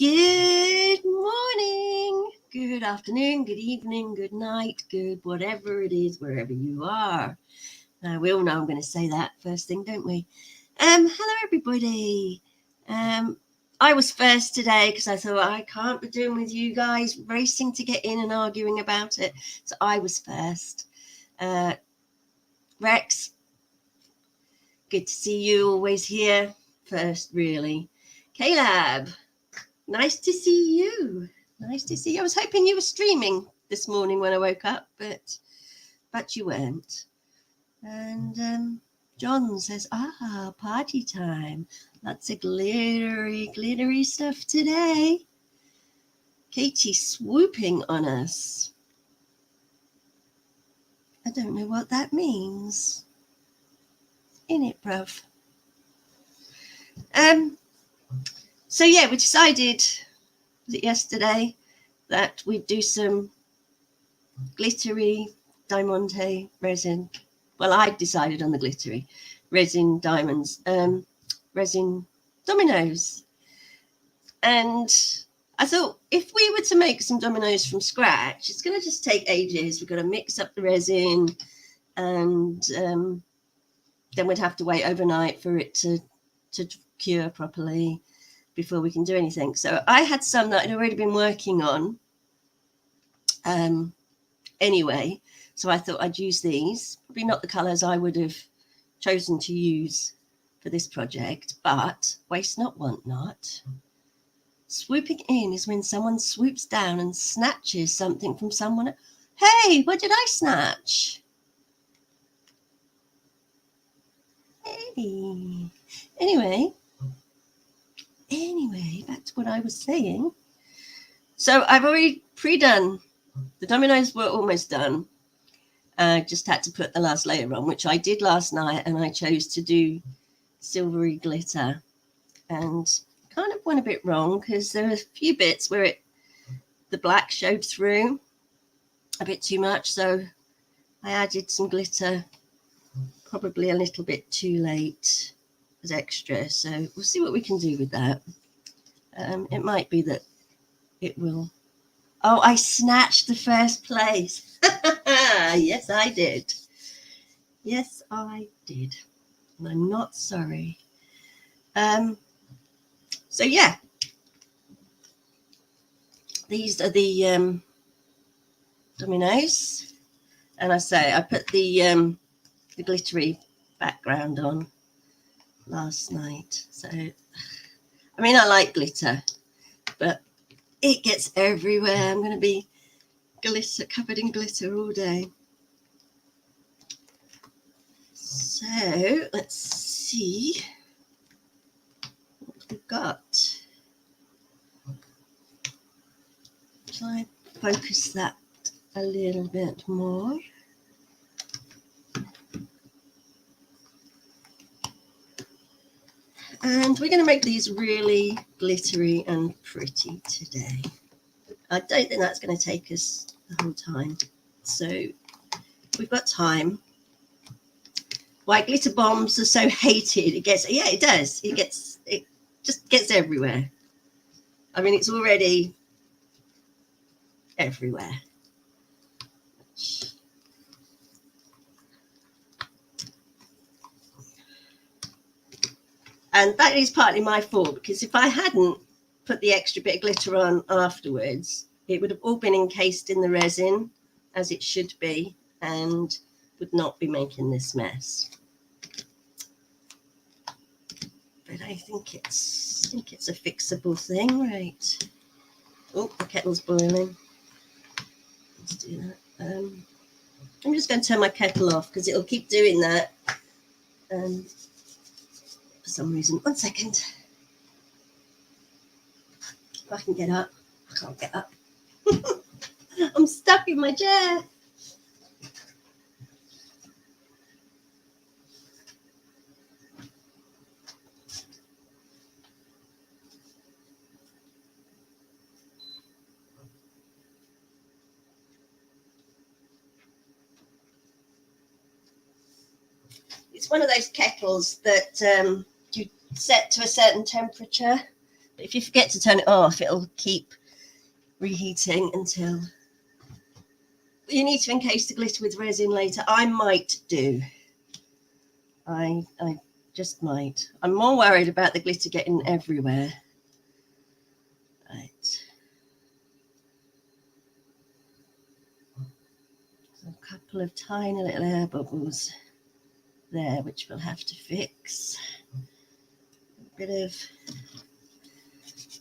Good morning, good afternoon, good evening, good night, good whatever it is, wherever you are. We all know I'm going to say that first thing, don't we? Hello everybody. I was first today because I thought I can't be doing with you guys racing to get in and arguing about it. So I was first. Rex, good to see you always here. First, really. Caleb, nice to see you. Nice to see you. I was hoping you were streaming this morning when I woke up, but you weren't. And John says, party time. Lots of glittery stuff today. Katie swooping on us. I don't know what that means. In it, bruv. So yeah, we decided, was it yesterday, that we'd do some glittery diamanté resin. Well, I decided on the glittery resin diamonds, resin dominoes. And I thought if we were to make some dominoes from scratch, it's going to just take ages. We've got to mix up the resin, and then we'd have to wait overnight for it to cure properly before we can do anything. So I had some that I'd already been working on anyway. So I thought I'd use these. Probably not the colours I would have chosen to use for this project, but waste not, want not. Swooping in is when someone swoops down and snatches something from someone. Hey, what did I snatch? Hey. Anyway, back to what I was saying. So I've already pre-done. The dominoes were almost done. Just had to put the last layer on, which I did last night, and I chose to do silvery glitter. And kind of went a bit wrong because there were a few bits where the black showed through a bit too much. So I added some glitter, probably a little bit too late as extra. So we'll see what we can do with that. It might be that it will. Oh, I snatched the first place. Yes, I did. Yes, I did. And I'm not sorry. So yeah, these are the dominoes, and I put the glittery background on last night. So, I mean, I like glitter, but it gets everywhere. I'm going to be covered in glitter all day. So let's see what we've got. Shall I focus that a little bit more? And we're going to make these really glittery and pretty today. I don't think that's going to take us the whole time. So we've got time. Why glitter bombs are so hated? It does. It just gets everywhere. I mean, it's already everywhere. And that is partly my fault, because if I hadn't put the extra bit of glitter on afterwards, it would have all been encased in the resin as it should be and would not be making this mess. But I think it's a fixable thing, right? Oh, the kettle's boiling. Let's do that. I'm just going to turn my kettle off because it'll keep doing that. For some reason. 1 second. If I can get up. I can't get up. I'm stuck in my chair. It's one of those kettles that you set to a certain temperature. But if you forget to turn it off, it'll keep reheating until you need to encase the glitter with resin later. I might do. I just might. I'm more worried about the glitter getting everywhere. Right. So a couple of tiny little air bubbles there, which we'll have to fix. A bit of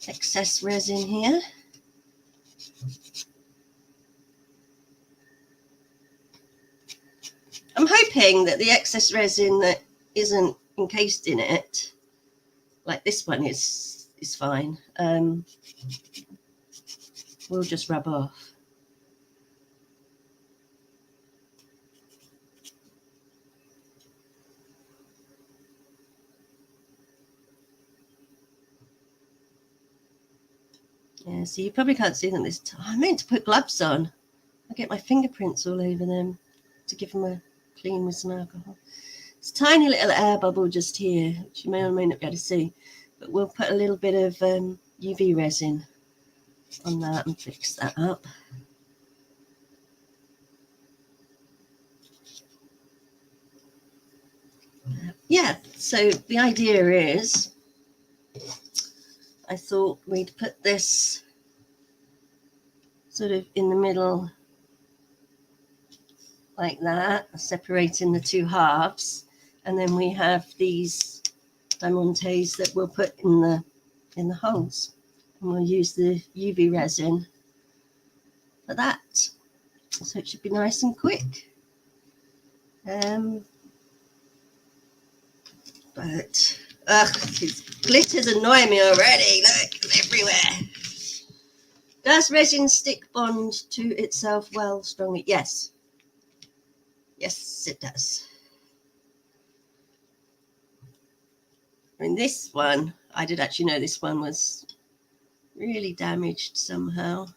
excess resin here. I'm hoping that the excess resin that isn't encased in it, like this one is fine, will just rub off. Yeah, so you probably can't see them this time. I meant to put gloves on. I get my fingerprints all over them to give them a clean with some alcohol. It's a tiny little air bubble just here, which you may or may not be able to see, but we'll put a little bit of UV resin on that and fix that up. Yeah, so the idea is, I thought we'd put this sort of in the middle like that, separating the two halves, and then we have these diamantés that we'll put in the holes, and we'll use the UV resin for that, so it should be nice and quick. But these glitters annoy me already. Look, it's everywhere. Does resin stick bond to itself well strongly? Yes. Yes, it does. I mean, this one, I did actually know this one was really damaged somehow.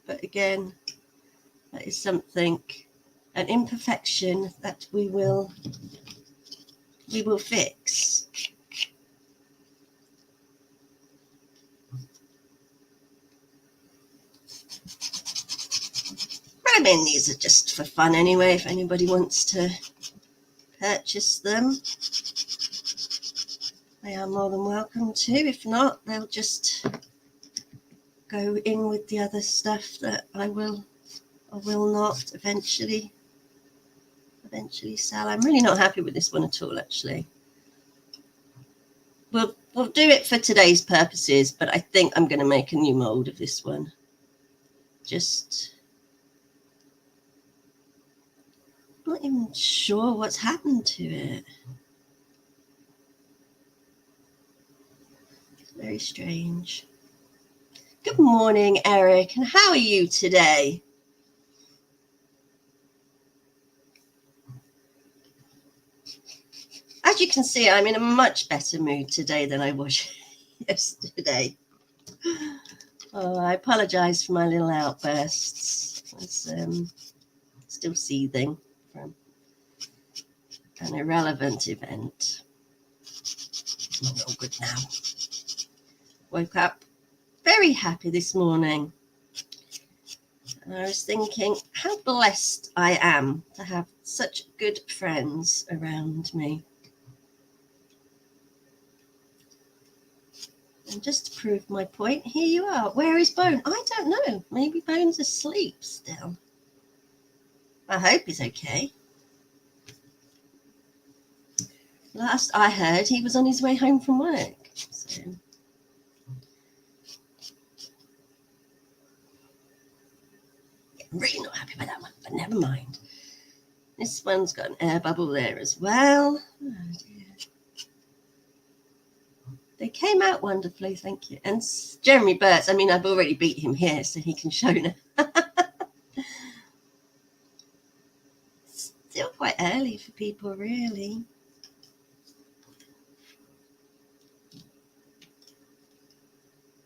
But again, that is something, an imperfection that we will fix. But I mean, these are just for fun anyway, if anybody wants to purchase them. They are more than welcome to. If not, they'll just go in with the other stuff that I will or will not eventually sell. I'm really not happy with this one at all, actually. We'll do it for today's purposes, but I think I'm going to make a new mold of this one. Just not even sure what's happened to it. It's very strange. Good morning, Eric, and how are you today? As you can see, I'm in a much better mood today than I was yesterday. Oh, I apologize for my little outbursts. I was still seething from an irrelevant event. I'm all good now. Woke up very happy this morning. And I was thinking how blessed I am to have such good friends around me. And just to prove my point, here you are. Where is Bone? I don't know. Maybe Bone's asleep still. I hope he's okay. Last I heard, he was on his way home from work. So. Yeah, I'm really not happy with that one, but never mind. This one's got an air bubble there as well. Oh dear. They came out wonderfully, thank you. And Jeremy Burt's, I mean, I've already beat him here, so he can show now. Still quite early for people, really.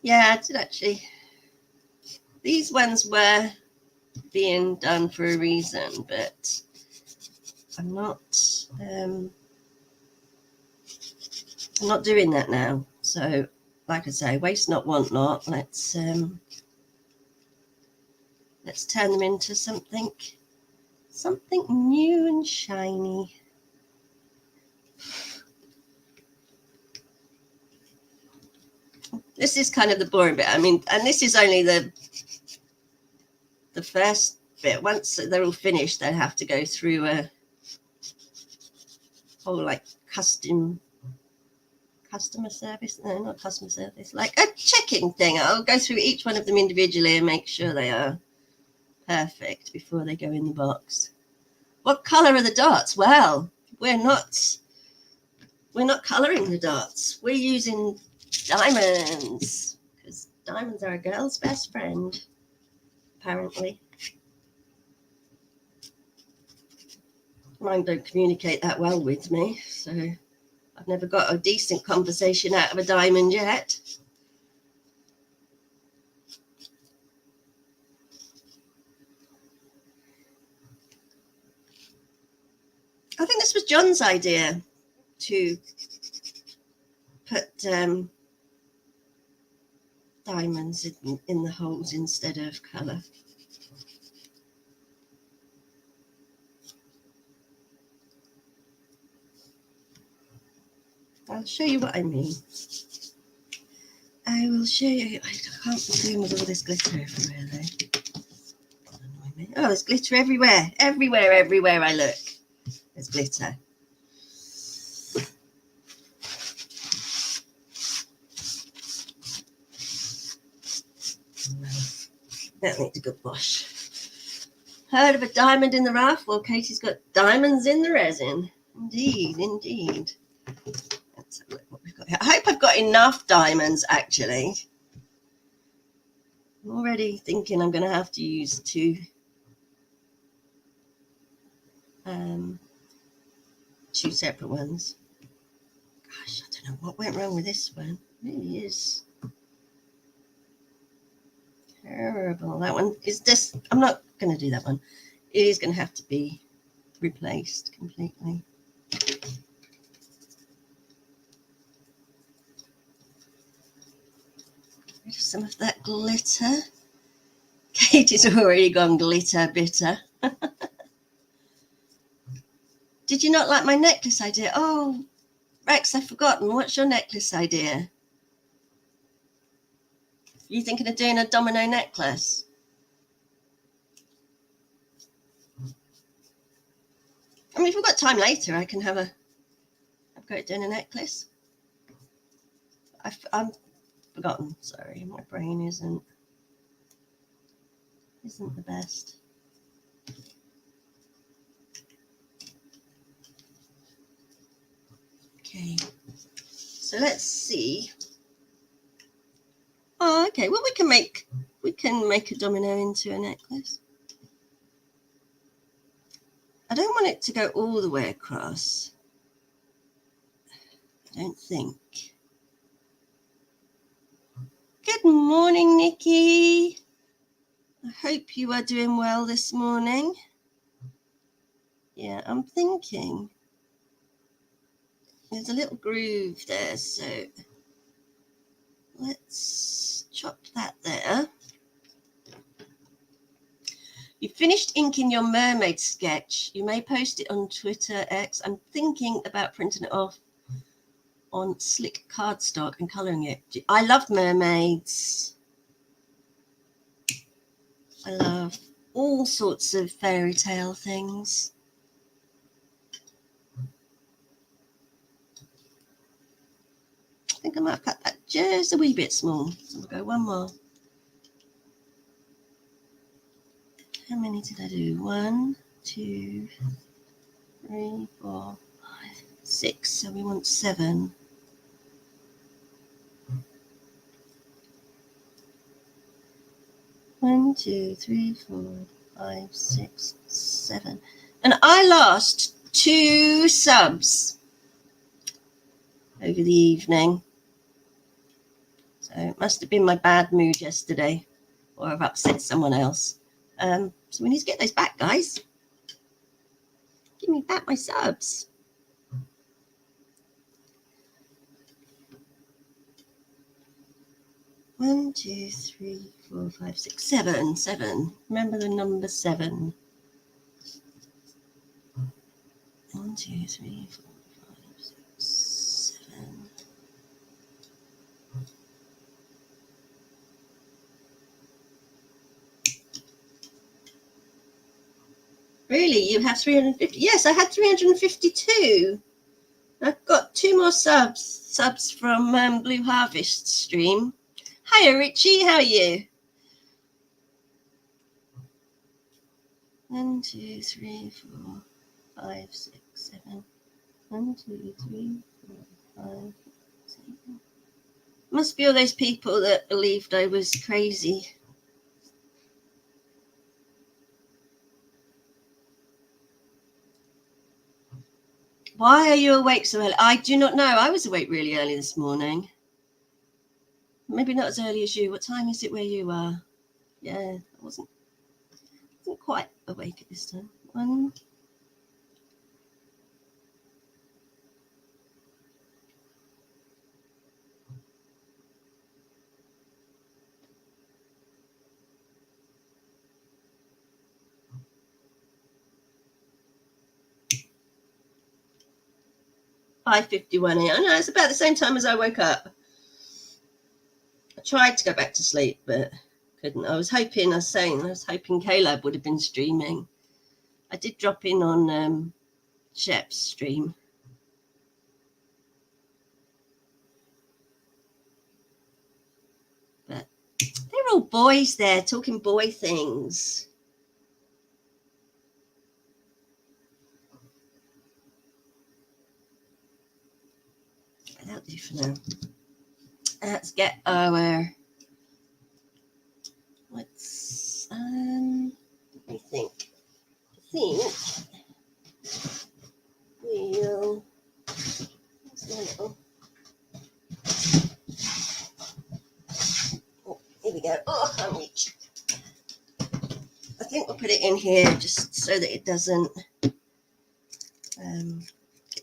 Yeah, I did actually. These ones were being done for a reason, but I'm not doing that now. So, like I say, waste not, want not. Let's turn them into something new and shiny. This is kind of the boring bit. I mean, and this is only the first bit. Once they're all finished, they'll have to go through a whole like customer service. No, not customer service, like a checking thing. I'll go through each one of them individually and make sure they are perfect before they go in the box. What color are the dots? Well, we're not coloring the dots. We're using diamonds, because diamonds are a girl's best friend, apparently. Mine don't communicate that well with me, so I've never got a decent conversation out of a diamond yet. I think this was John's idea to put diamonds in the holes instead of colour. I'll show you what I mean. I will show you. I can't be doing with all this glitter everywhere though. Oh, there's glitter everywhere. Everywhere I look, there's glitter. That needs a good wash. Heard of a diamond in the rough? Well, Katie's got diamonds in the resin. Indeed. Let's have a look what we've got here. I hope I've got enough diamonds, actually. I'm already thinking I'm going to have to use two separate ones. Gosh, I don't know what went wrong with this one. It really is terrible. That one is just, I'm not going to do that one. It is going to have to be replaced completely. Rid of some of that glitter. Katie's already gone glitter bitter. Did you not like my necklace idea? Oh, Rex, I've forgotten. What's your necklace idea? You thinking of doing a domino necklace? I mean, if we've got time later, I can have a go at doing a necklace. I'm forgotten. Sorry, my brain isn't the best. Okay, so let's see. Oh, okay. Well, we can make a domino into a necklace. I don't want it to go all the way across. I don't think. Good morning, Nikki. I hope you are doing well this morning. Yeah, I'm thinking there's a little groove there, so let's chop that there. You finished inking your mermaid sketch. You may post it on Twitter, X. I'm thinking about printing it off on slick cardstock and colouring it. I love mermaids. I love all sorts of fairy tale things. I think I might have cut that just a wee bit small. So we'll go one more. How many did I do? 1, 2, 3, 4, 5, 6. So we want 7. One, 2, 3, 4, 5, 6, 7. And I lost 2 subs over the evening. So it must have been my bad mood yesterday, or I've upset someone else. So we need to get those back, guys. Give me back my subs. One, two, three, 4, 5, 6, 7. 7. Remember the number 7. 1, 2, 3, 4, 5, 6, 7. Really? You have 350? Yes, I had 352. I've got 2 more subs from Blue Harvest stream. Hiya, Richie. How are you? 1, 2, 3, 4, 5, 6, 7. 1, 2, 3, 4, 5, 6, 7. Must be all those people that believed I was crazy. Why are you awake so early? I do not know. I was awake really early this morning. Maybe not as early as you. What time is it where you are? Yeah, I wasn't quite awake at this time. 1. $5:51 a.m. No, it's about the same time as I woke up. I tried to go back to sleep, but couldn't. I was hoping Caleb would have been streaming. I did drop in on Shep's stream. But they're all boys there talking boy things. That'll do for now. Let's get our let me think. I think we'll here we go. Oh, I'm reaching. I think we'll put it in here just so that it doesn't get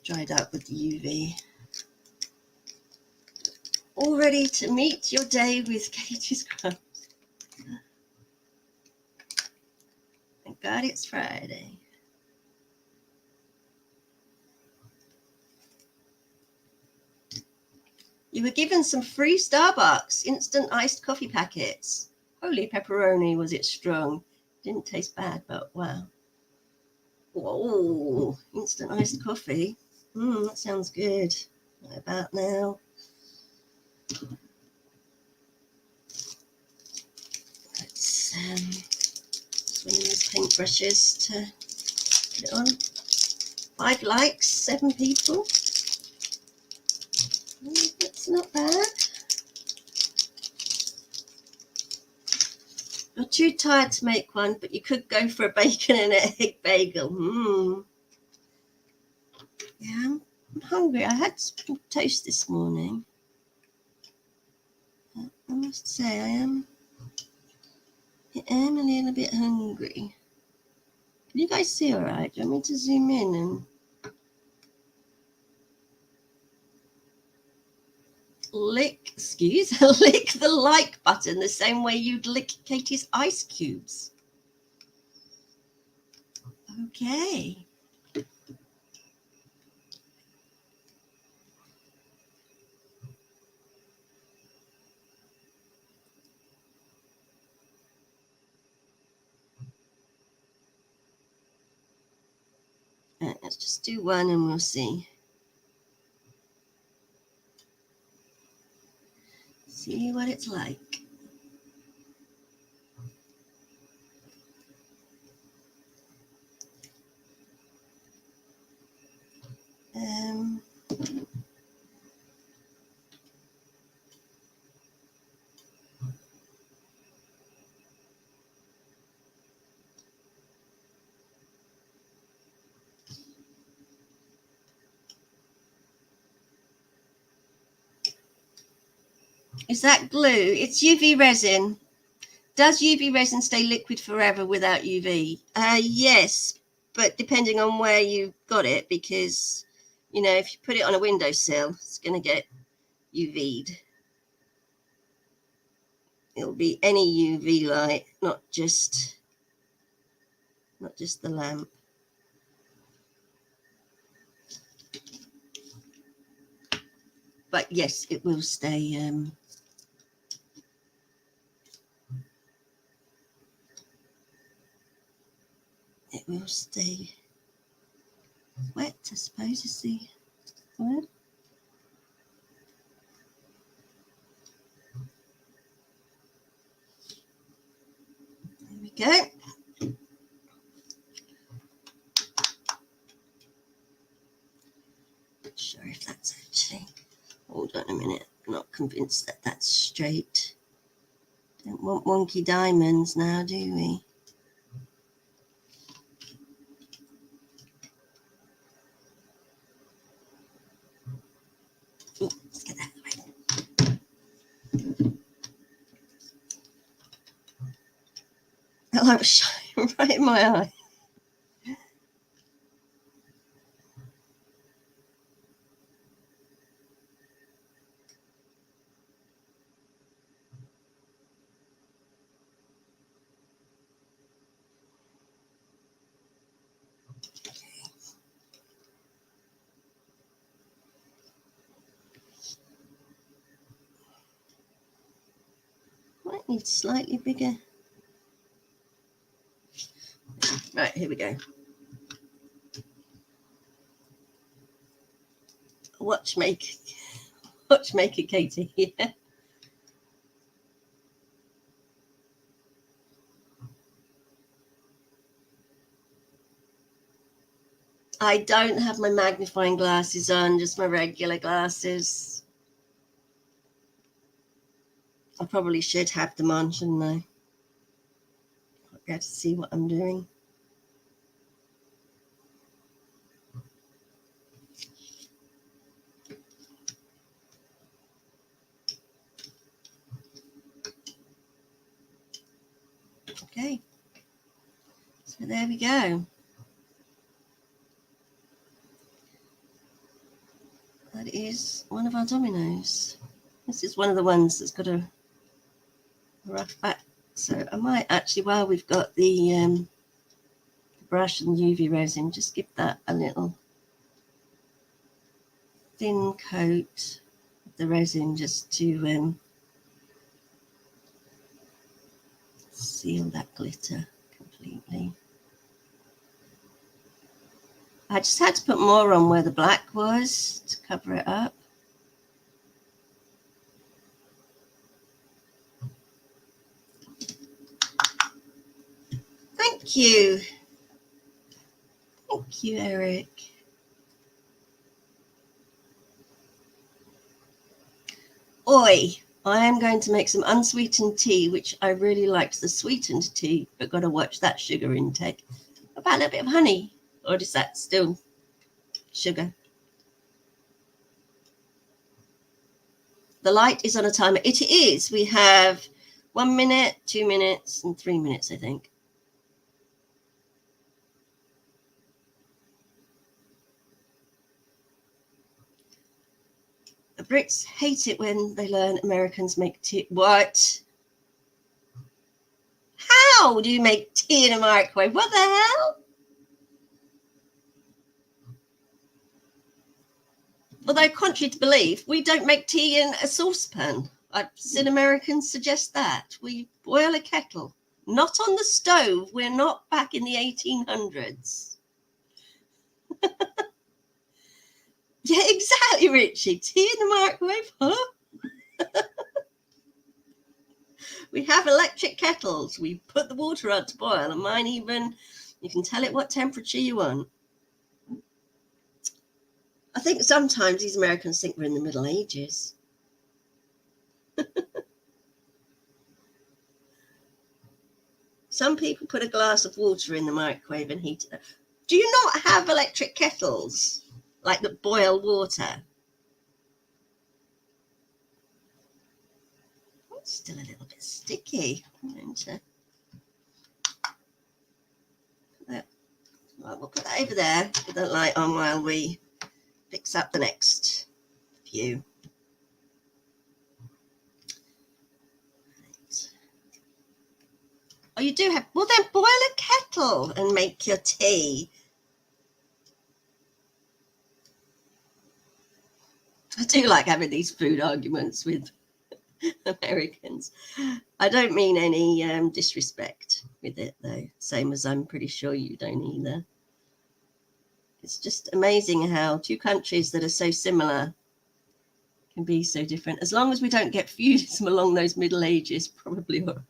dried out with the UV. All ready to meet your day with Katie's Crumbs. Thank God it's Friday. You were given some free Starbucks instant iced coffee packets. Holy pepperoni, was it strong. Didn't taste bad, but wow. Whoa, instant iced coffee. That sounds good. What about now? Let's swing these paintbrushes to put it on. 5 likes, 7 people. That's not bad. You're too tired to make one, but you could go for a bacon and egg bagel. Yeah, I'm hungry. I had some toast this morning. I must say I am a little bit hungry. Can you guys see all right? Do you want me to zoom in and lick the like button the same way you'd lick Katie's ice cubes? Okay. Let's just do one and we'll see. See what it's like. Is that glue? It's UV resin. Does UV resin stay liquid forever without UV? Yes. but depending on where you got it, because, you know, if you put it on a windowsill, it's going to get UV'd. It'll be any UV light, not just the lamp. But yes, it will stay. It will stay wet, I suppose is the word. There we go. Not sure if that's actually. Hold on a minute. I'm not convinced that that's straight. Don't want wonky diamonds now, do we? Ooh, let's get that away. The light was shining right in my eye. Might need slightly bigger. Right, here we go. Watchmaker Katie here. I don't have my magnifying glasses on, just my regular glasses. I probably should have them on, shouldn't I? I'll be able to see what I'm doing. Okay, so there we go. That is one of our dominoes. This is one of the ones that's got a rough back. So I might actually, while we've got the brush and UV resin, just give that a little thin coat of the resin just to seal that glitter completely. I just had to put more on where the black was to cover it up. Thank you. Thank you, Eric. Oi, I am going to make some unsweetened tea, which I really liked the sweetened tea, but got to watch that sugar intake. About a little bit of honey, or is that still sugar? The light is on a timer. It is. We have 1 minute, 2 minutes, and 3 minutes, I think. The Brits hate it when they learn Americans make tea. What? How do you make tea in a microwave? What the hell? Although, contrary to belief, we don't make tea in a saucepan. I've seen Americans suggest that. We boil a kettle. Not on the stove. We're not back in the 1800s. Yeah, exactly, Richie. Tea in the microwave, huh? We have electric kettles. We put the water on to boil, and mine even, you can tell it what temperature you want. I think sometimes these Americans think we're in the Middle Ages. Some people put a glass of water in the microwave and heat it up. Do you not have electric kettles, like that boil water? It's still a little bit sticky. I'm going to put that Right, we'll put that over there with the light on while we fix up the next few. Oh, you do have, well then boil a kettle and make your tea. I do like having these food arguments with Americans. I don't mean any disrespect with it though, same as I'm pretty sure you don't either. It's just amazing how two countries that are so similar can be so different. As long as we don't get feudism along those Middle Ages, probably all right.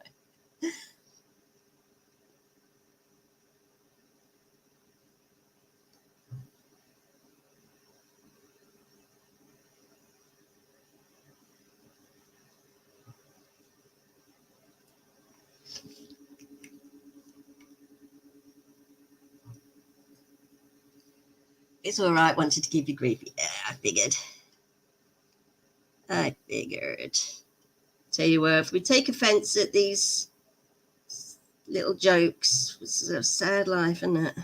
It's all right, wanted to keep you grief. Yeah, I figured. Tell you what, if we take offence at these little jokes, it's a sad life, isn't it?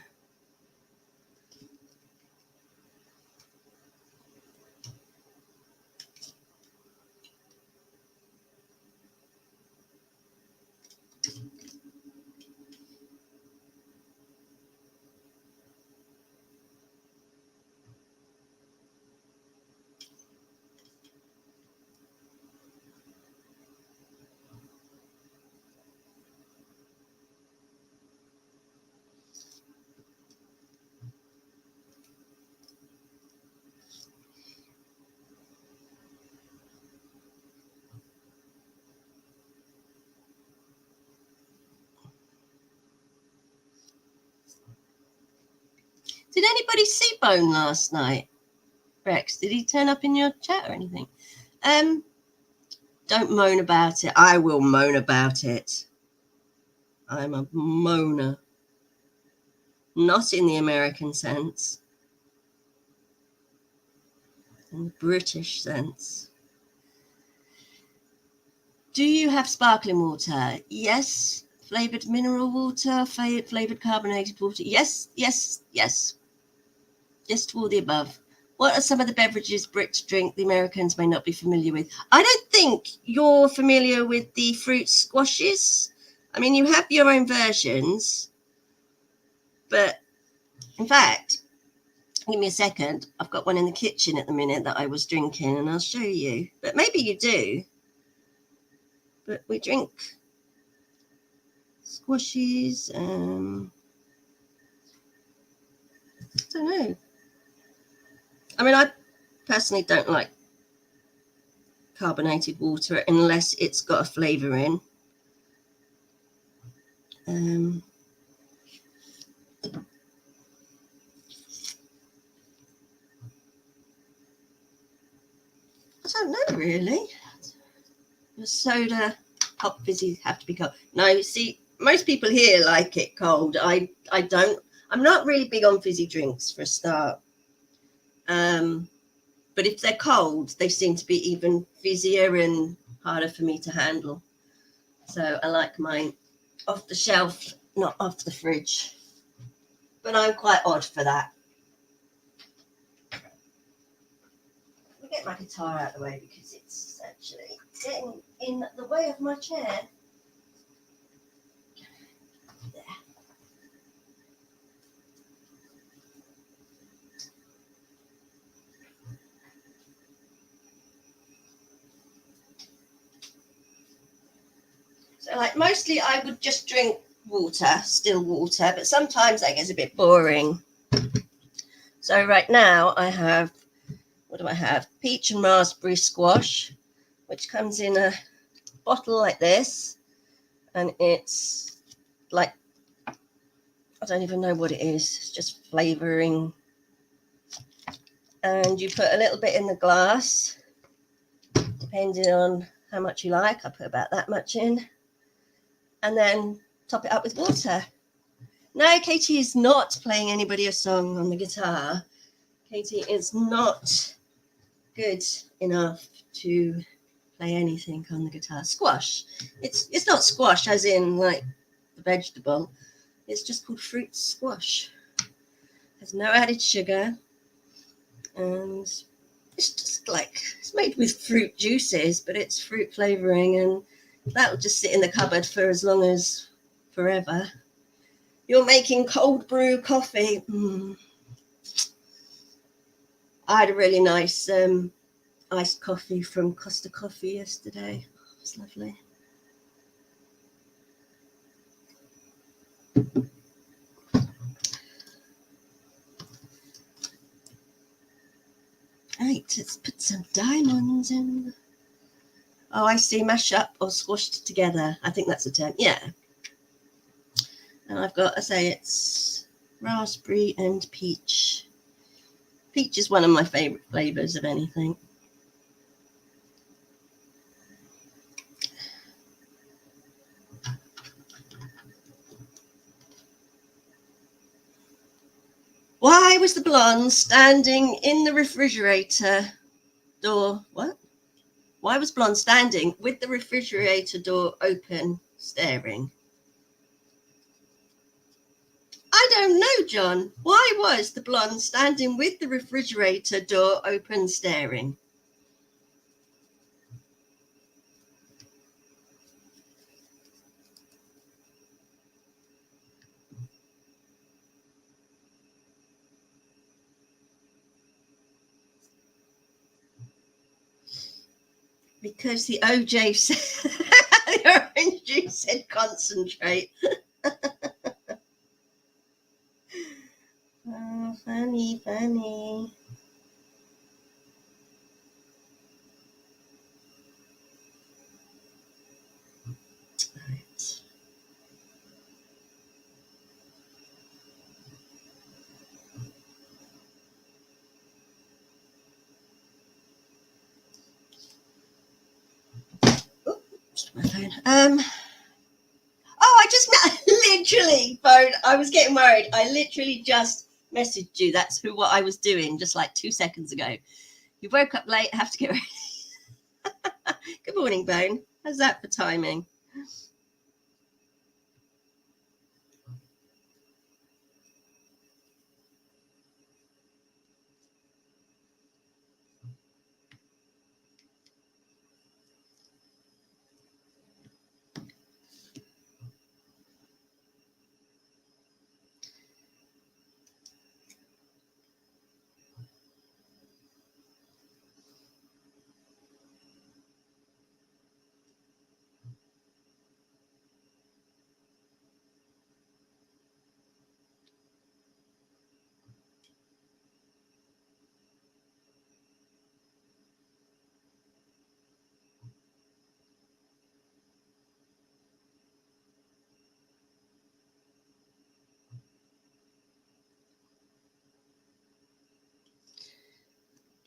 Did anybody see Bone last night? Rex, did he turn up in your chat or anything? Don't moan about it. I will moan about it. I'm a moaner. Not in the American sense. In the British sense. Do you have sparkling water? Yes. Flavoured mineral water, flavoured carbonated water? Yes, yes, yes. Yes to all the above. What are some of the beverages Brits drink the Americans may not be familiar with? I don't think you're familiar with the fruit squashes. I mean, you have your own versions, but in fact, give me a second. I've got one in the kitchen at the minute that I was drinking, and I'll show you. But maybe you do. But we drink squashes. I don't know. I mean, I personally don't like carbonated water unless it's got a flavour in. I don't know really. The soda, hot fizzy have to be cold. No, you see, most people here like it cold. I don't. I'm not really big on fizzy drinks for a start. But if they're cold, they seem to be even fizzier and harder for me to handle. So I like mine off the shelf, not off the fridge. But I'm quite odd for that. I'll get my guitar out of the way because it's actually getting in the way of my chair. There. So like mostly I would just drink water, still water, but sometimes that gets a bit boring. So right now I have, what do I have? Peach and raspberry squash, which comes in a bottle like this. And it's like, I don't even know what it is. It's just flavouring. And you put a little bit in the glass, depending on how much you like. I put about that much in. And then top it up with water. No, Katie is not playing anybody a song on the guitar. Katie is not good enough to play anything on the guitar. Squash. It's not squash as in like the vegetable. It's just called fruit squash. There's no added sugar, and it's just like, it's made with fruit juices, but it's fruit flavoring, and that will just sit in the cupboard for as long as forever. You're making cold brew coffee. I had a really nice iced coffee from Costa Coffee yesterday. It was lovely. Right, let's put some diamonds in. Oh, I see, mash up or squashed together. I think that's the term. Yeah. And I've got, I say, it's raspberry and peach. Peach is one of my favorite flavors of anything. Why was the blonde standing in the refrigerator door? What? Why was blonde standing with the refrigerator door open, staring? I don't know, John. Why was the blonde standing with the refrigerator door open, staring? Because the OJ said, the orange juice said concentrate. Oh, funny, funny. Right. Oops, my phone. Oh, I just literally phone. I was getting worried. I literally just messaged you. That's what I was doing just like 2 seconds ago. You woke up late. Have to get ready. Good morning, Bone. How's that for timing?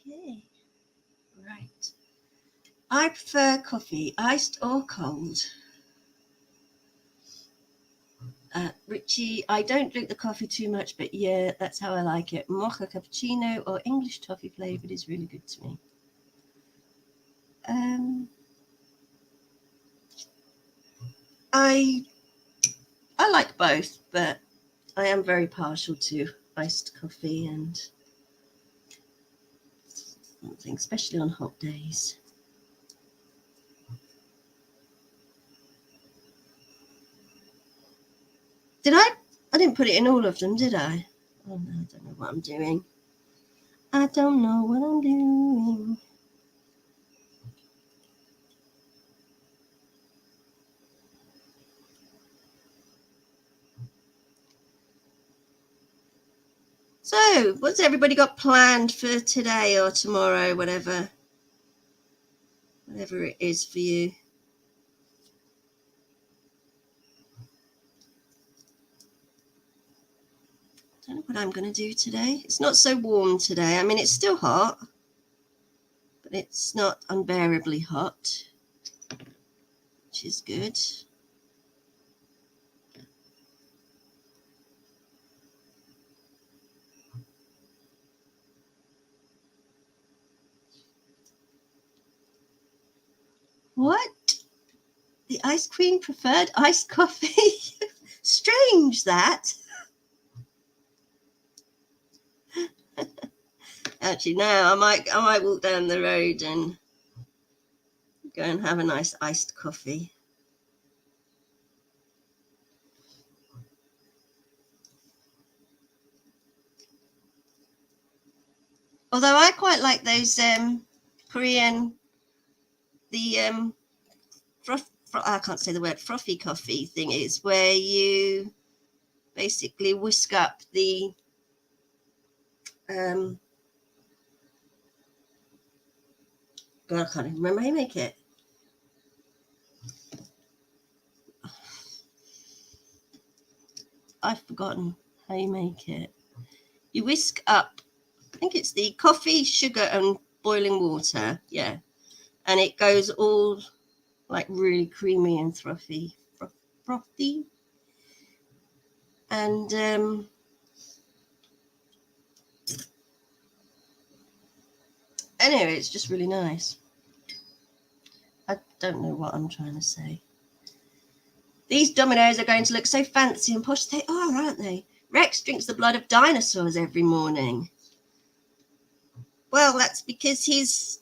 Okay, right. I prefer coffee, iced or cold. Richie, I don't drink the coffee too much, but yeah, that's how I like it. Mocha cappuccino or English toffee flavored is really good to me. Um, I like both, but I am very partial to iced coffee and something, especially on hot days. Did I? I didn't put it in all of them, did I? Oh no, I don't know what I'm doing. I don't know what I'm doing. So, what's everybody got planned for today or tomorrow, whatever it is for you? I don't know what I'm going to do today. It's not so warm today. I mean, it's still hot, but it's not unbearably hot, which is good. What? The ice queen preferred iced coffee? Strange that. Actually, now I might walk down the road and go and have a nice iced coffee. Although I quite like those Korean, the I can't say the word, frothy coffee thing is, where you basically whisk up the God, I can't even remember how you make it. I've forgotten how you make it. You whisk up, I think it's the coffee, sugar, and boiling water. Yeah. And it goes all like really creamy and frothy. And anyway, it's just really nice. I don't know what I'm trying to say. These dominoes are going to look so fancy and posh. They are, aren't they? Rex drinks the blood of dinosaurs every morning. Well, that's because he's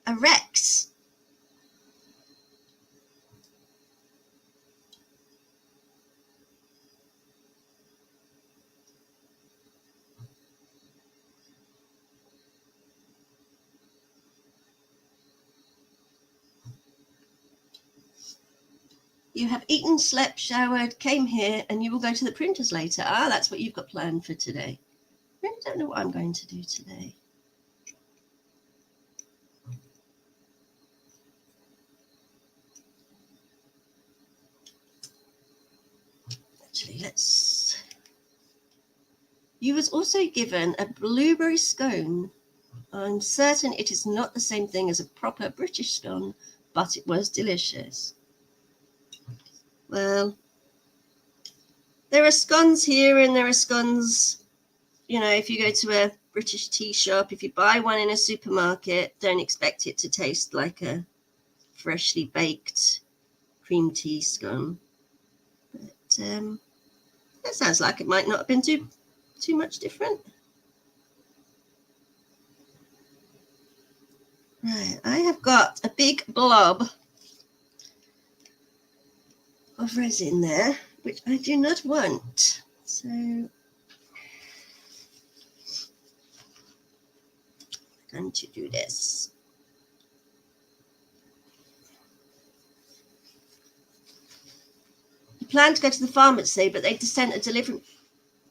a Rex. You have eaten, slept, showered, came here, and you will go to the printers later. Ah, that's what you've got planned for today. I really don't know what I'm going to do today. Actually, let's... You was also given a blueberry scone. I'm certain it is not the same thing as a proper British scone, but it was delicious. Well, there are scones here and there are scones, you know, if you go to a British tea shop, if you buy one in a supermarket, don't expect it to taste like a freshly baked cream tea scone. But that sounds like it might not have been too much different. Right, I have got a big blob of resin there, which I do not want. So I'm going to do this. I planned to go to the pharmacy, but they just sent a delivery.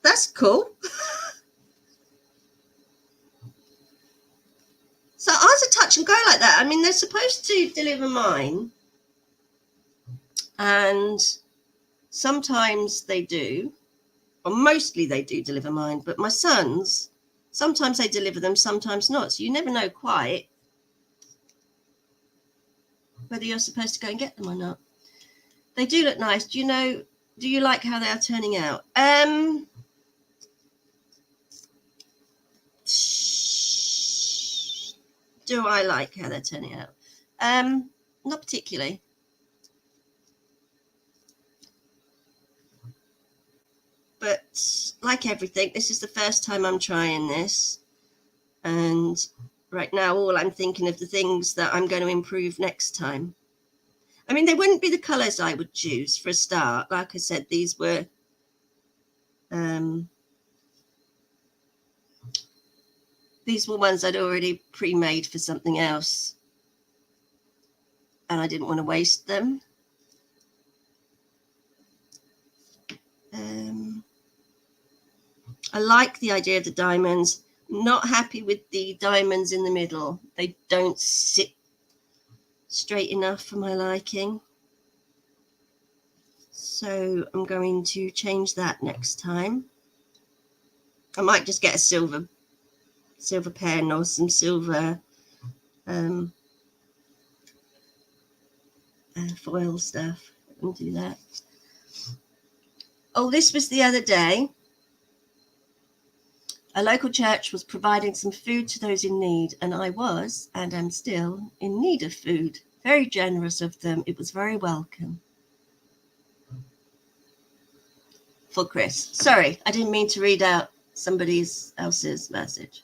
That's cool. So ours are touch and go like that. I mean, they're supposed to deliver mine, and sometimes they do, or mostly they do deliver mine, but my sons, sometimes they deliver them, sometimes not. So you never know quite whether you're supposed to go and get them or not. They do look nice. Do you like how they are turning out? Do I like how they're turning out? Not particularly. But like everything, this is the first time I'm trying this. And right now, all I'm thinking of the things that I'm going to improve next time. I mean, they wouldn't be the colours I would choose for a start. Like I said, these were ones I'd already pre-made for something else, and I didn't want to waste them. I like the idea of the diamonds. Not happy with the diamonds in the middle. They don't sit straight enough for my liking. So I'm going to change that next time. I might just get a silver pen or some silver foil stuff and do that. Oh, this was the other day. A local church was providing some food to those in need, and I was, and am still, in need of food. Very generous of them. It was very welcome. For Chris. Sorry, I didn't mean to read out somebody else's message.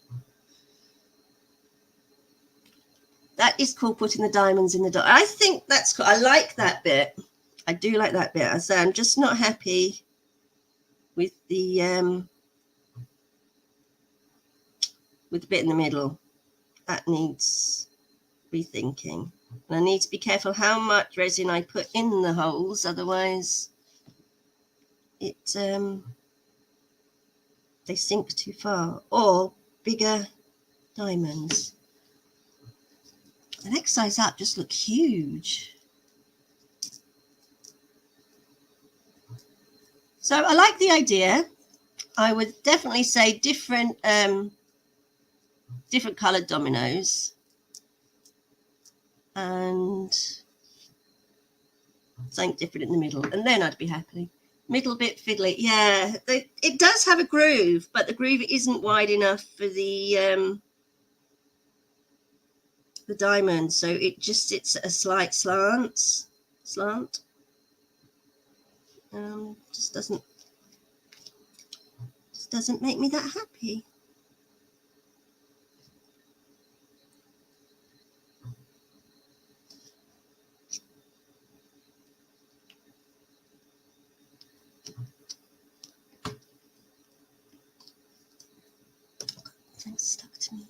that is called putting the diamonds in the dot. I think that's cool. I like that bit. I do like that bit. I say I'm just not happy with the bit in the middle. That needs rethinking. And I need to be careful how much resin I put in the holes, otherwise it they sink too far. Or bigger diamonds. The next size up just look huge. So I like the idea. I would definitely say different coloured dominoes and something different in the middle, and then I'd be happy. Middle bit fiddly, yeah. It does have a groove, but the groove isn't wide enough for the diamond, so it's a slight slant. Just doesn't make me that happy. Something's stuck to me.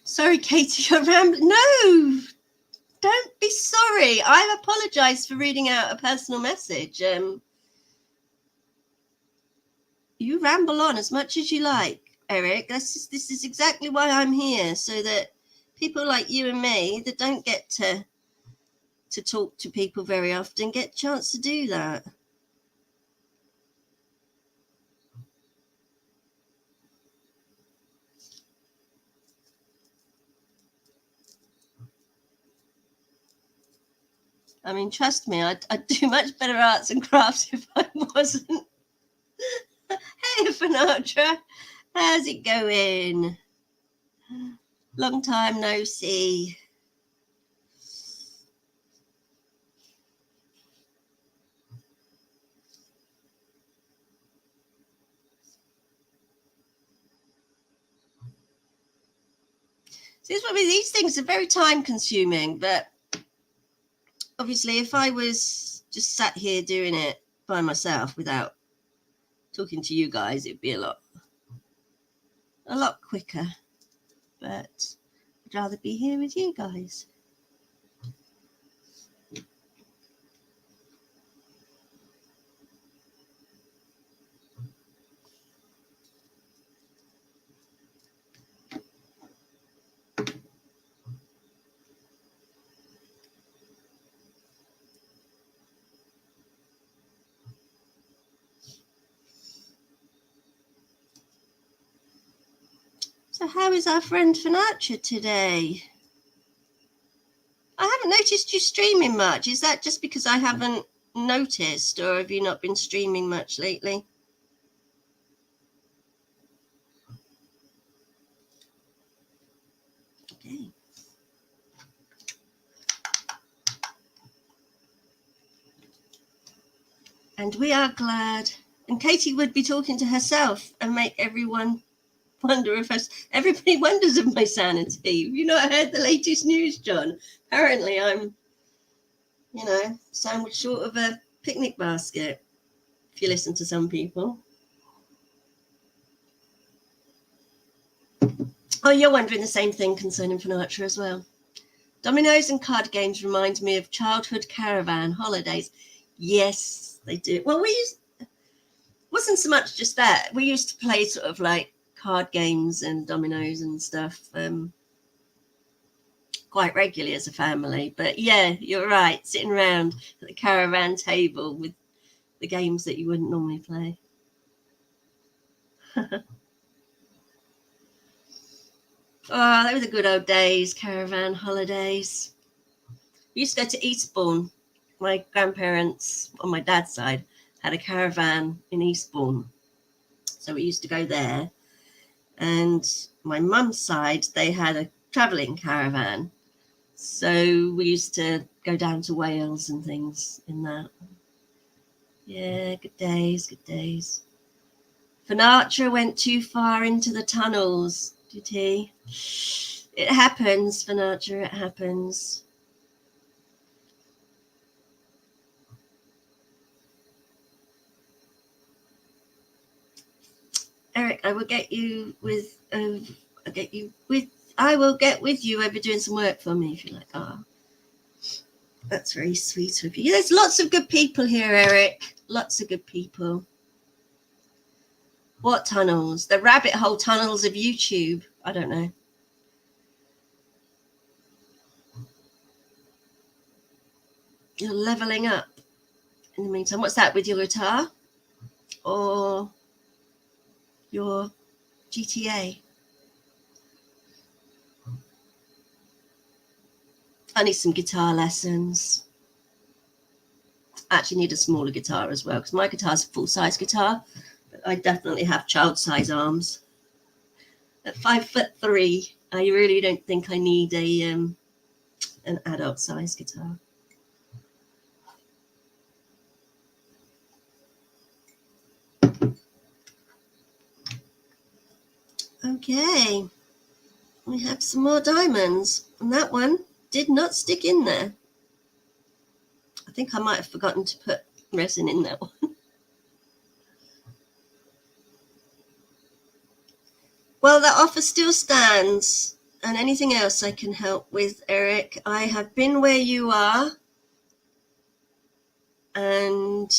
Sorry, Katie, you're rambling. No, don't be sorry. I've apologised for reading out a personal message. You ramble on as much as you like, Eric. This is exactly why I'm here, so that people like you and me that don't get to talk to people very often get a chance to do that. I mean, trust me, I'd do much better arts and crafts if I wasn't. Hey, Finatra, how's it going? Long time no see. See, these things are very time consuming, but obviously if I was just sat here doing it by myself without talking to you guys, it'd be a lot quicker, but I'd rather be here with you guys. So how is our friend Finatra today? I haven't noticed you streaming much. Is that just because I haven't noticed, or have you not been streaming much lately? Okay. And we are glad. And Katie would be talking to herself and make everyone wonder if everybody wonders of my sanity. Have you not heard the latest news, John? Apparently I'm, sandwiched short of a picnic basket, if you listen to some people. Oh, you're wondering the same thing concerning Finatra as well. Dominoes and card games remind me of childhood caravan holidays. Yes, they do. Well, wasn't so much just that. We used to play sort of like card games and dominoes and stuff quite regularly as a family. But yeah, you're right, sitting around at the caravan table with the games that you wouldn't normally play. Oh, they were the good old days, caravan holidays. We used to go to Eastbourne. My grandparents on my dad's side had a caravan in Eastbourne. So we used to go there. And my mum's side, they had a travelling caravan. So we used to go down to Wales and things in that. Yeah, good days, good days. Finatra went too far into the tunnels, did he? It happens, Finatra, it happens. Eric, I will get with you over doing some work for me if you like. Ah, that's very sweet of you. There's lots of good people here, Eric. Lots of good people. What tunnels? The rabbit hole tunnels of YouTube. I don't know. You're leveling up in the meantime. What's that with your guitar? Or your GTA? I need some guitar lessons. I actually need a smaller guitar as well because my guitar's a full-size guitar, but I definitely have child-size arms. At 5'3", I really don't think I need an adult-size guitar. Okay, we have some more diamonds, and that one did not stick in there. I think I might have forgotten to put resin in that one. Well, that offer still stands, and anything else I can help with, Eric. I have been where you are, and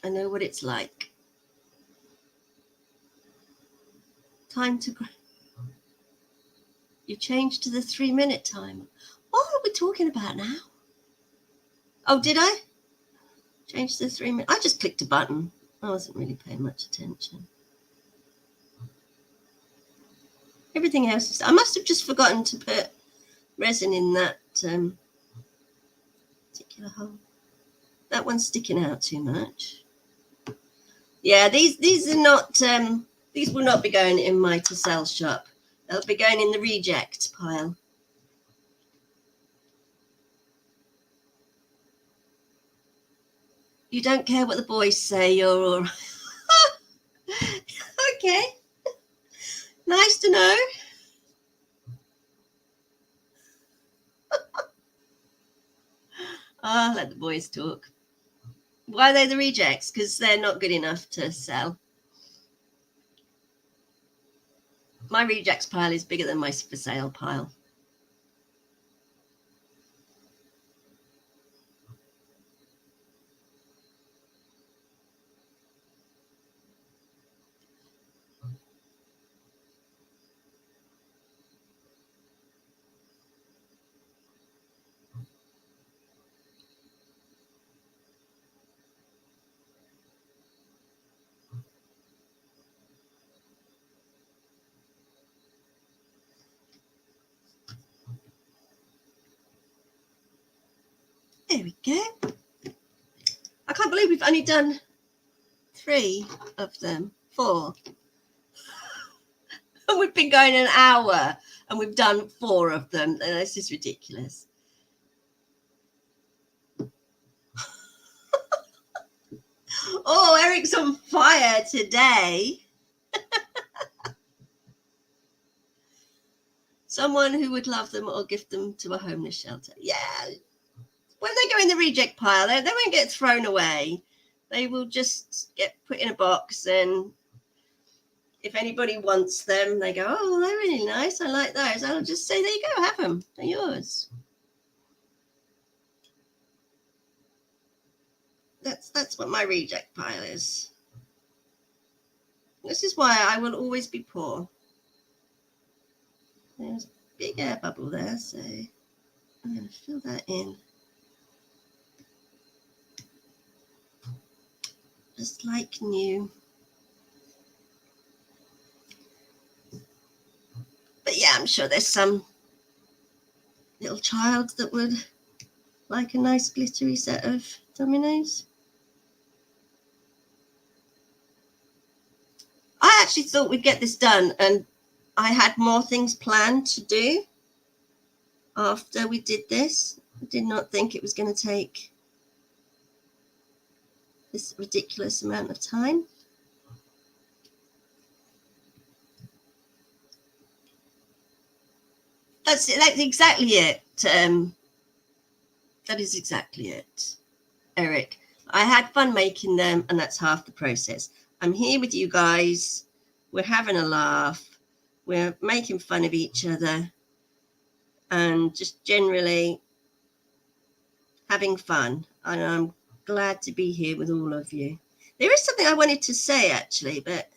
I know what it's like. Time to grow. You changed to the 3-minute timer. What are we talking about now? Oh, did I? Change to the 3 minute. I just clicked a button. I wasn't really paying much attention. Everything else is. I must have just forgotten to put resin in that particular hole. That one's sticking out too much. Yeah, these are not. These will not be going in my to sell shop. They'll be going in the reject pile. You don't care what the boys say. You're all right. Okay. Nice to know. I'll let the boys talk. Why are they the rejects? Because they're not good enough to sell. My rejects pile is bigger than my for sale pile. There we go. I can't believe we've only done 3 of them. 4. And we've been going an hour and we've done 4 of them. This is ridiculous. Oh, Eric's on fire today. Someone who would love them or gift them to a homeless shelter. Yeah. When they go in the reject pile, they won't get thrown away. They will just get put in a box, and if anybody wants them, they go, oh, they're really nice. I like those. I'll just say, there you go, have them. They're yours. That's what my reject pile is. This is why I will always be poor. There's a big air bubble there, so I'm going to fill that in. Just like new. But yeah, I'm sure there's some little child that would like a nice glittery set of dominoes. actually thought we'd get this done, and I had more things planned to do after we did this. I did not think it was going to take this ridiculous amount of time. That's exactly it. That is exactly it, Eric. I had fun making them, and that's half the process. I'm here with you guys. We're having a laugh. We're making fun of each other and just generally having fun. And I'm glad to be here with all of you. There is something I wanted to say, actually, but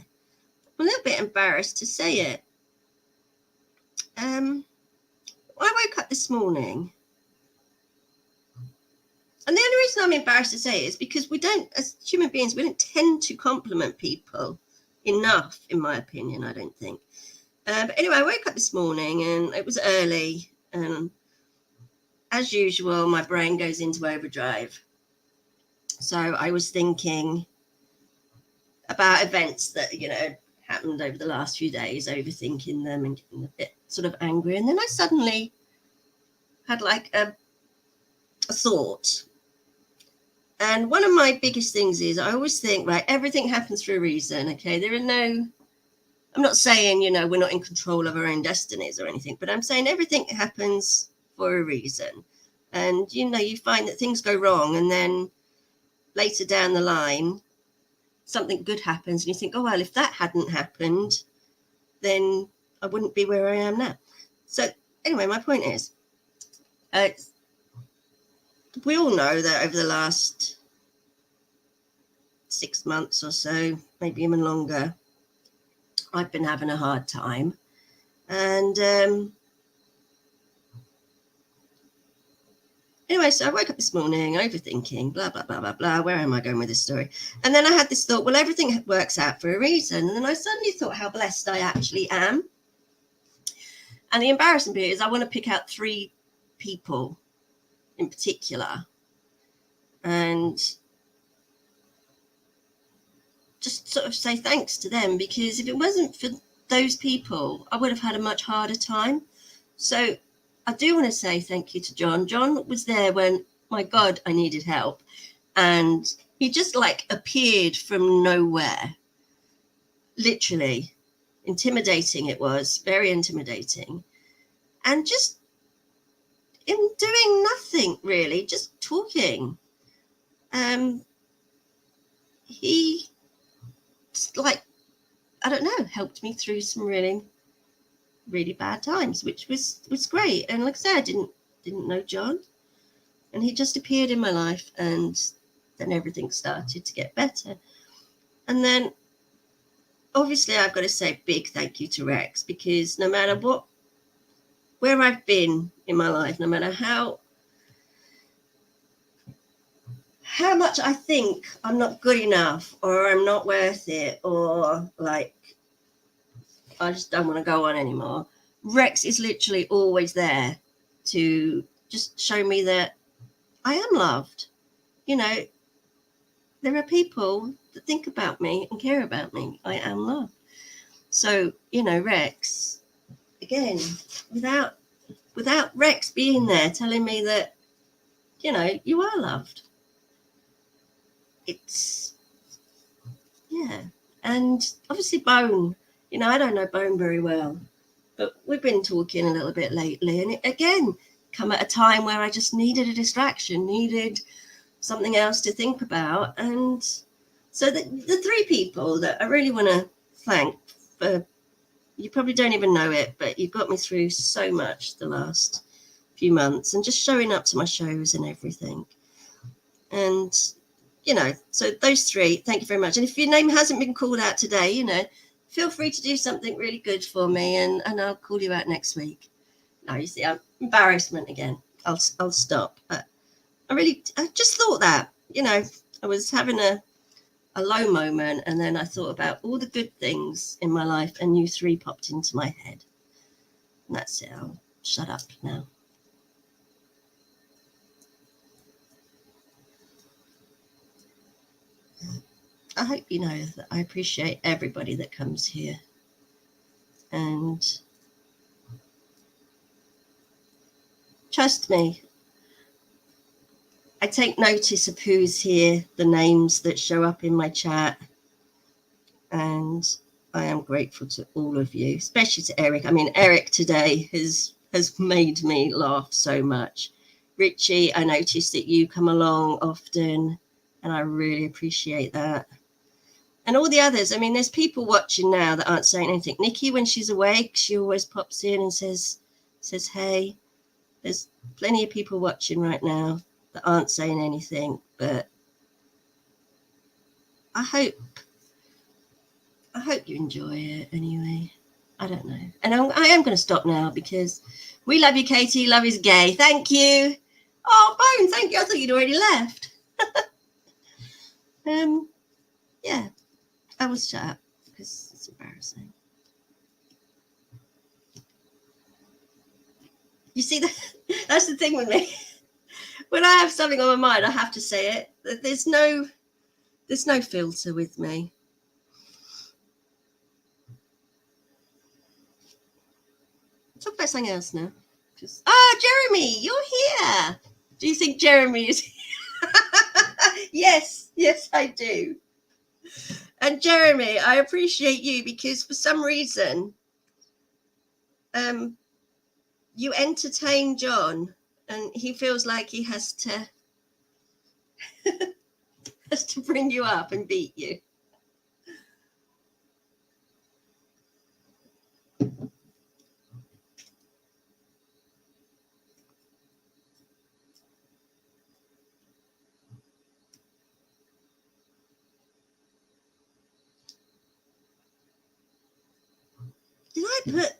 I'm a little bit embarrassed to say it. I woke up this morning, and the only reason I'm embarrassed to say it is because we don't, as human beings, we don't tend to compliment people enough, in my opinion, I don't think. But anyway, I woke up this morning and it was early, and as usual, my brain goes into overdrive. So I was thinking about events that, happened over the last few days, overthinking them and getting a bit sort of angry. And then I suddenly had like a thought. And one of my biggest things is I always think, right, everything happens for a reason. Okay, I'm not saying, we're not in control of our own destinies or anything, but I'm saying everything happens for a reason. And, you find that things go wrong, and then later down the line, something good happens, and you think, oh, well, if that hadn't happened, then I wouldn't be where I am now. So anyway, my point is, we all know that over the last 6 months or so, maybe even longer, I've been having a hard time. And anyway, so I woke up this morning overthinking, blah, blah, blah, blah, blah. Where am I going with this story? And then I had this thought, well, everything works out for a reason. And then I suddenly thought how blessed I actually am. And the embarrassing bit is I want to pick out 3 people in particular and just sort of say thanks to them, because if it wasn't for those people, I would have had a much harder time. So I do want to say thank you to John. John was there when, my God, I needed help. And he just like appeared from nowhere. Literally intimidating it was, very intimidating. And just in doing nothing really, just talking. He just like, I don't know, helped me through some really, really bad times, which was great. And like I said, I didn't know John, and he just appeared in my life, and then everything started to get better. And then obviously I've got to say big thank you to Rex, because no matter where I've been in my life, no matter how much I think I'm not good enough, or I'm not worth it, or like I just don't want to go on anymore, Rex is literally always there to just show me that I am loved. There are people that think about me and care about me. I am loved. So, Rex, again, without Rex being there telling me that, you are loved. It's, yeah. And obviously Bone, I don't know Bone very well, but we've been talking a little bit lately, and it, again, come at a time where I just needed a distraction, needed something else to think about. And so the 3 people that I really want to thank for, you probably don't even know it, but you've got me through so much the last few months, and just showing up to my shows and everything. And, so those 3, thank you very much. And if your name hasn't been called out today, feel free to do something really good for me, and I'll call you out next week. No, you see, I'm embarrassment again. I'll stop. But I just thought that, I was having a low moment, and then I thought about all the good things in my life, and you 3 popped into my head. And that's it. I'll shut up now. I hope you know that I appreciate everybody that comes here. And trust me, I take notice of who's here, the names that show up in my chat. And I am grateful to all of you, especially to Eric. I mean, Eric today has made me laugh so much. Richie, I noticed that you come along often, and I really appreciate that. And all the others, I mean, there's people watching now that aren't saying anything. Nikki, when she's awake, she always pops in and says, hey. There's plenty of people watching right now that aren't saying anything, but I hope you enjoy it anyway. I don't know. And I am going to stop now because we love you, Katie. Love is gay. Thank you. Oh, Bone, thank you. I thought you'd already left. Yeah, I will shut up because it's embarrassing. You see, that's the thing with me. When I have something on my mind, I have to say it. There's no filter with me. Talk about something else now. Jeremy, you're here. Do you think Jeremy is here? Yes, I do. And Jeremy, I appreciate you because for some reason, you entertain John, and he feels like he has to bring you up and beat you. Did I put...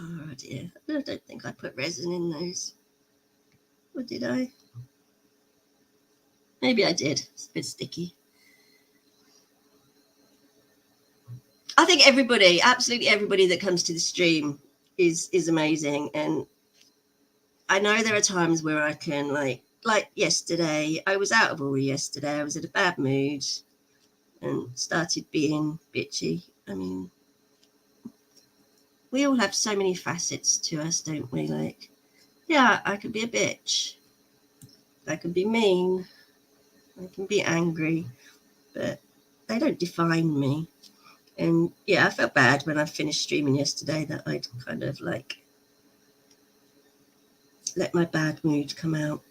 Oh, dear. I don't think I put resin in those. Or did I? Maybe I did. It's a bit sticky. I think everybody, absolutely everybody that comes to the stream is amazing. And I know there are times where I can, like yesterday, I was out of order yesterday. I was in a bad mood and started being bitchy. I mean, we all have so many facets to us, don't we? Like, yeah, I could be a bitch. I can be mean. I can be angry. But they don't define me. And yeah, I felt bad when I finished streaming yesterday that I'd kind of like let my bad mood come out.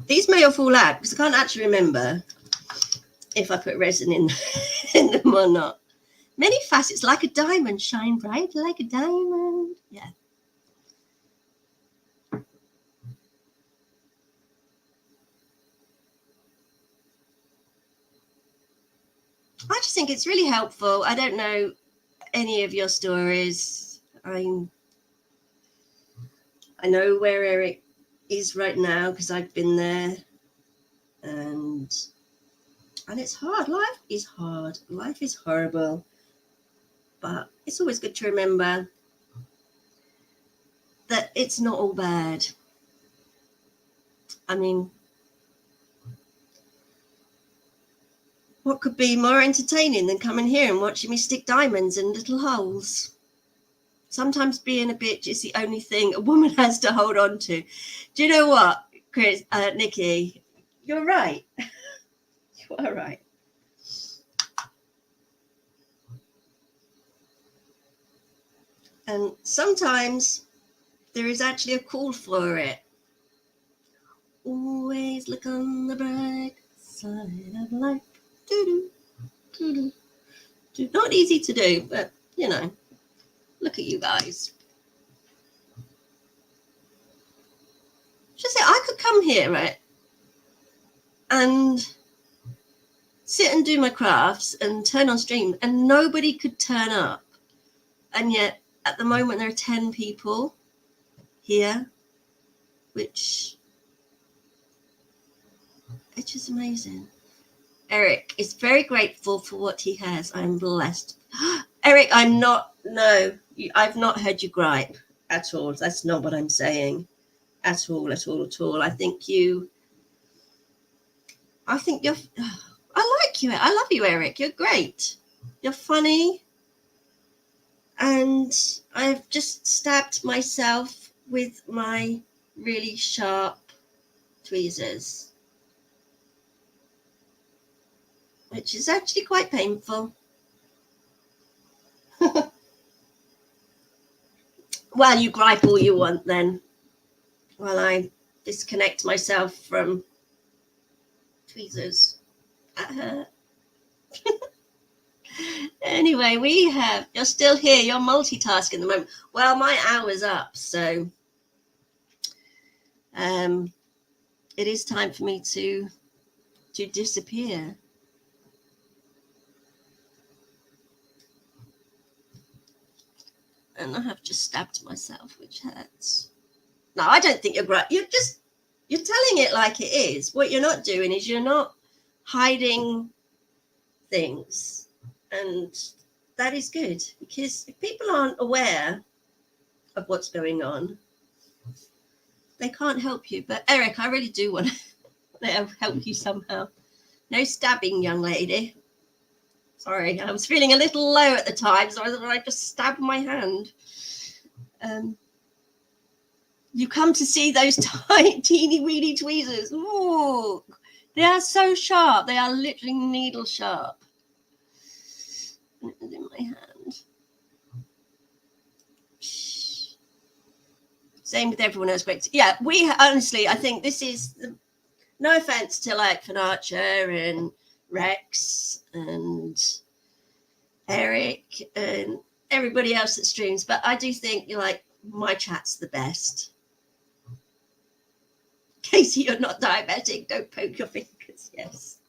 These may all fall out because I can't actually remember if I put resin in them or not. Many facets, like a diamond, shine bright like a diamond. Yeah. I just think it's really helpful. I don't know any of your stories. I know where Eric is right now because I've been there, and it's hard. Life is hard. Life is horrible, but it's always good to remember that it's not all bad. I mean, what could be more entertaining than coming here and watching me stick diamonds in little holes? Sometimes being a bitch is the only thing a woman has to hold on to. Do you know what, Chris, Nikki? You're right. You are right. And sometimes there is actually a call for it. Always look on the bright side of life. Not easy to do, but you know, look at you guys. Just say I could come here, right, and sit and do my crafts and turn on stream, and nobody could turn up. And yet, at the moment, there are 10 people here, which it's just amazing. Eric is very grateful for what he has. I'm blessed. Eric, I've not heard you gripe at all. That's not what I'm saying. At all, at all, at all. I think you're, I like you. I love you, Eric. You're great. You're funny. And I've just stabbed myself with my really sharp tweezers, which is actually quite painful. Well, you gripe all you want then, while I disconnect myself from tweezers. That hurt. Anyway, you're still here. You're multitasking at the moment. Well, my hour's up, so it is time for me to disappear. And I have just stabbed myself, which hurts. No, I don't think you're right. You're telling it like it is. What you're not doing is you're not hiding things. And that is good, because if people aren't aware of what's going on, they can't help you. But Eric, I really do want to help you somehow. No stabbing, young lady. Sorry, I was feeling a little low at the time, so I just stabbed my hand. You come to see those teeny weeny tweezers. Ooh, they are so sharp. They are literally needle sharp. It was in my hand. Same with everyone else. Yeah, we honestly, I think this is, no offense to like Fanacha and Rex and Eric and everybody else that streams, but I do think you're like, my chat's the best. Casey, you're not diabetic. Don't poke your fingers. Yes.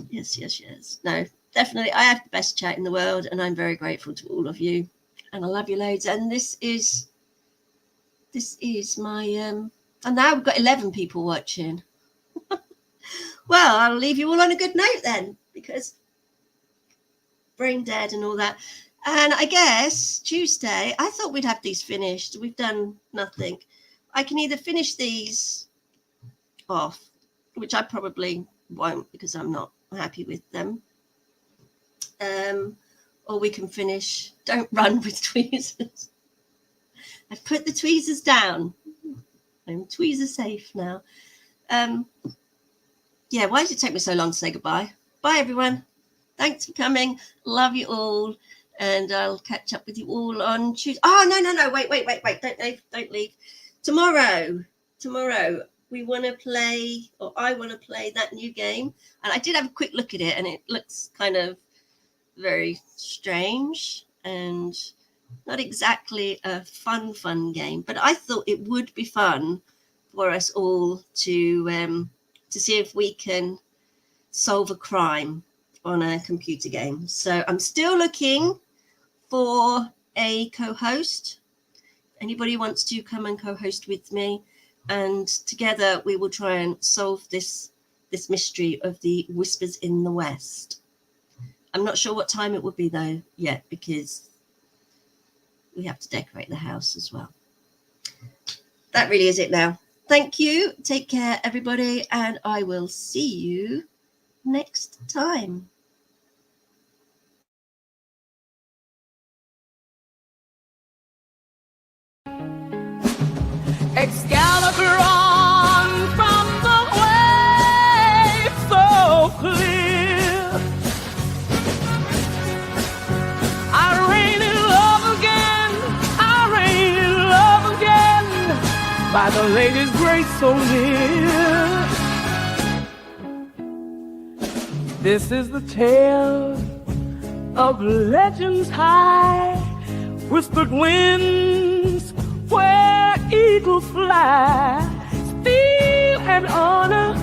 Yes. No, definitely. I have the best chat in the world, and I'm very grateful to all of you. And I love you loads. And this is my, and now we've got 11 people watching. Well, I'll leave you all on a good note then, because brain dead and all that. And I guess Tuesday, I thought we'd have these finished. We've done nothing. I can either finish these off, which I probably won't because I'm not happy with them. Or we can finish, don't run with tweezers. I've put the tweezers down. I'm tweezer safe now. Yeah, why did it take me so long to say goodbye? Bye, everyone. Thanks for coming. Love you all. And I'll catch up with you all on Tuesday. Oh, no. Wait. Don't leave. Tomorrow, we want to play, or I want to play that new game. And I did have a quick look at it, and it looks kind of very strange and not exactly a fun game. But I thought it would be fun for us all to see if we can solve a crime on a computer game. So I'm still looking for a co-host. Anybody wants to come and co-host with me, and together we will try and solve this mystery of the Whispers in the West. I'm not sure what time it would be though yet, because we have to decorate the house as well. That really is it now. Thank you. Take care, everybody, and I will see you next time. Excalibur on from the waves so clear. I reign in love again, by the lady's grace so near. This is the tale of legends high, whispered winds where eagles fly, steel and honor,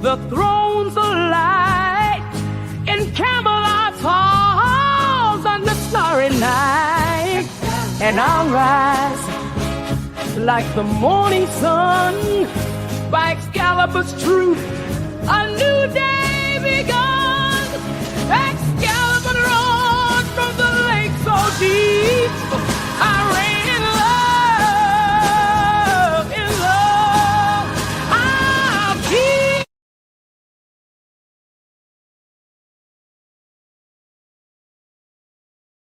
the thrones of light, in Camelot's halls on the starry night. And I'll rise like the morning sun, by Excalibur's truth, a new day begun.